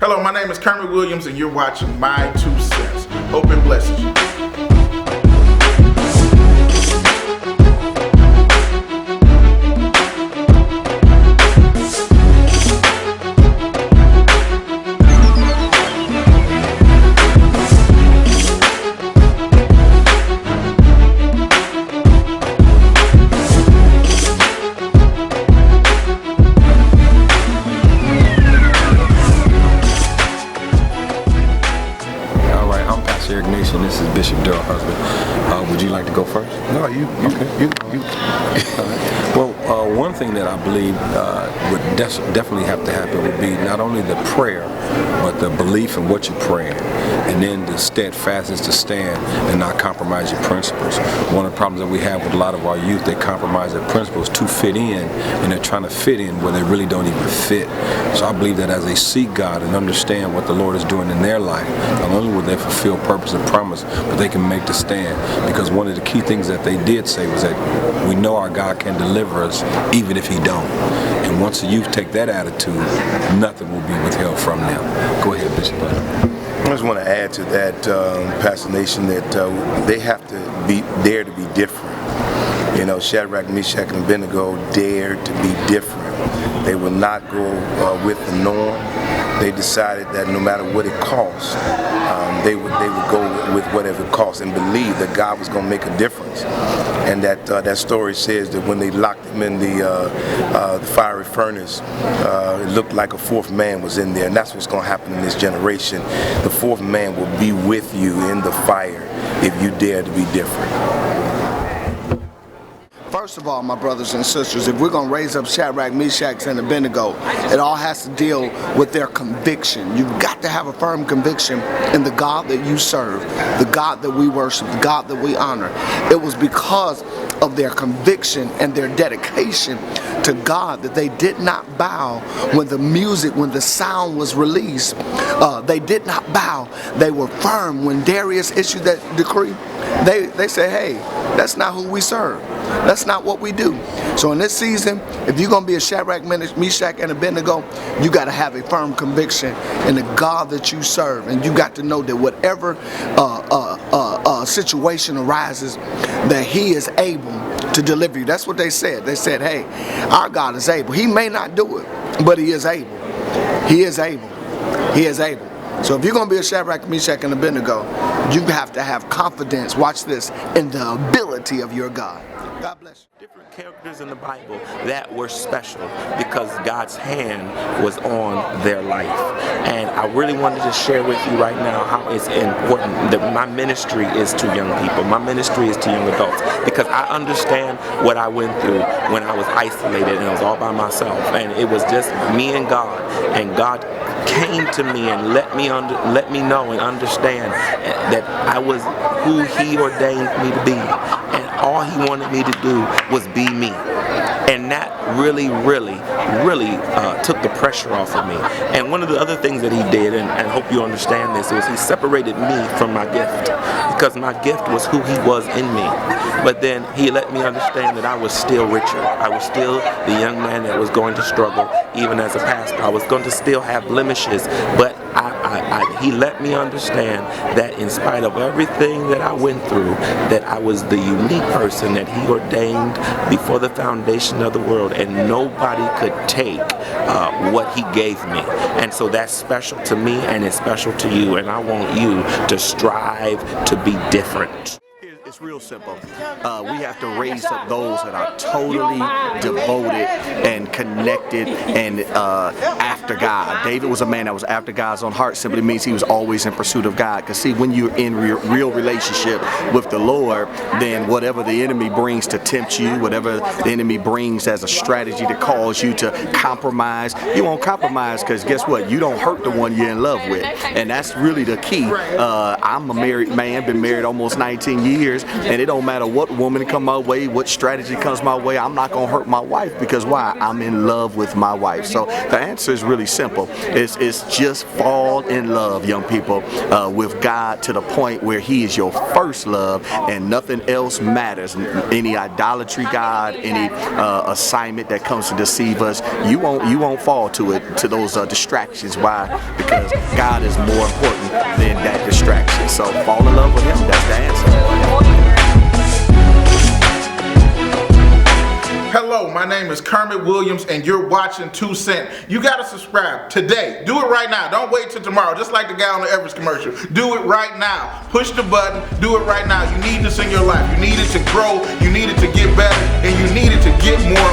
Hello, my name is Kermit Williams, and you're watching My 2 Cents. Hope and blessings you. This is Bishop Darrell Husband. Would you like to go first? No, you. Well, one thing that I believe would definitely have to happen would be not only the prayer, but the belief in what you're praying, and then the steadfastness to stand and not compromise your principles. One of the problems that we have with a lot of our youth, they compromise their principles to fit in, and they're trying to fit in where they really don't even fit. So I believe that as they seek God and understand what the Lord is doing in their life, not only will they fulfill purpose and promise, but they can make the stand. Because one of the key things that they did say was that we know our God can deliver us even if He don't. And once the youth take that attitude, nothing will be withheld from them. Go ahead, Bishop. I just want to add to that, Pastor Nation, that they have to dare to be different. You know, Shadrach, Meshach, and Abednego dared to be different. They would not go with the norm. They decided that no matter what it cost, they would go with whatever it cost and believe that God was going to make a difference. And that story says that when they locked him in the fiery furnace, it looked like a fourth man was in there. And that's what's going to happen in this generation. The fourth man will be with you in the fire if you dare to be different. First of all, my brothers and sisters, if we're going to raise up Shadrach, Meshach, and Abednego, it all has to deal with their conviction. You've got to have a firm conviction in the God that you serve, the God that we worship, the God that we honor. It was because of their conviction and their dedication to God that they did not bow when the music, when the sound was released. They did not bow. They were firm. When Darius issued that decree, they said, hey, that's not who we serve. That's not what we do. So in this season, if you're going to be a Shadrach, Meshach, and Abednego, you got to have a firm conviction in the God that you serve. And you got to know that whatever situation arises, that He is able to deliver you. That's what they said. They said, hey, our God is able. He may not do it, but He is able. He is able. He is able. So if you're going to be a Shadrach, Meshach, and Abednego, you have to have confidence, watch this, in the ability of your God. God bless you. Different characters in the Bible that were special because God's hand was on their life. And I really wanted to share with you right now how it's important that my ministry is to young people. My ministry is to young adults because I understand what I went through when I was isolated and I was all by myself. And it was just me and God. And God came to me and let me know and understand that I was who He ordained me to be. And all He wanted me to do was be me. And that really took the pressure off of me. And one of the other things that He did, and I hope you understand this, is He separated me from my gift. Because my gift was who He was in me. But then He let me understand that I was still Richard. I was still the young man that was going to struggle, even as a pastor. I was going to still have blemishes, but He let me understand that in spite of everything that I went through, that I was the unique person that He ordained before the foundation of the world, and nobody could take what He gave me. And so that's special to me, and it's special to you, and I want you to strive to be different. It's real simple. We have to raise up those that are totally devoted and connected and after God. David was a man that was after God's own heart. Simply means he was always in pursuit of God. Because see, when you're in real relationship with the Lord, then whatever the enemy brings to tempt you, whatever the enemy brings as a strategy to cause you to compromise, you won't compromise because guess what? You don't hurt the one you're in love with. And that's really the key. I'm a married man, been married almost 19 years. years, and it don't matter what woman come my way, what strategy comes my way, I'm not gonna hurt my wife, because why? I'm in love with my wife. So the answer is really simple. It's just fall in love, young people, with God to the point where He is your first love and nothing else matters. Any idolatry god, any assignment that comes to deceive us, you won't fall to those distractions. Why? Because God is more important than that distraction. So fall in love with Him. That's the answer. Hello, my name is Kermit Williams, and you're watching 2 Cent. You gotta subscribe today. Do it right now. Don't wait till tomorrow. Just like the guy on the Everest commercial. Do it right now. Push the button. Do it right now. You need this in your life. You need it to grow. You need it to get better, and you need it to get more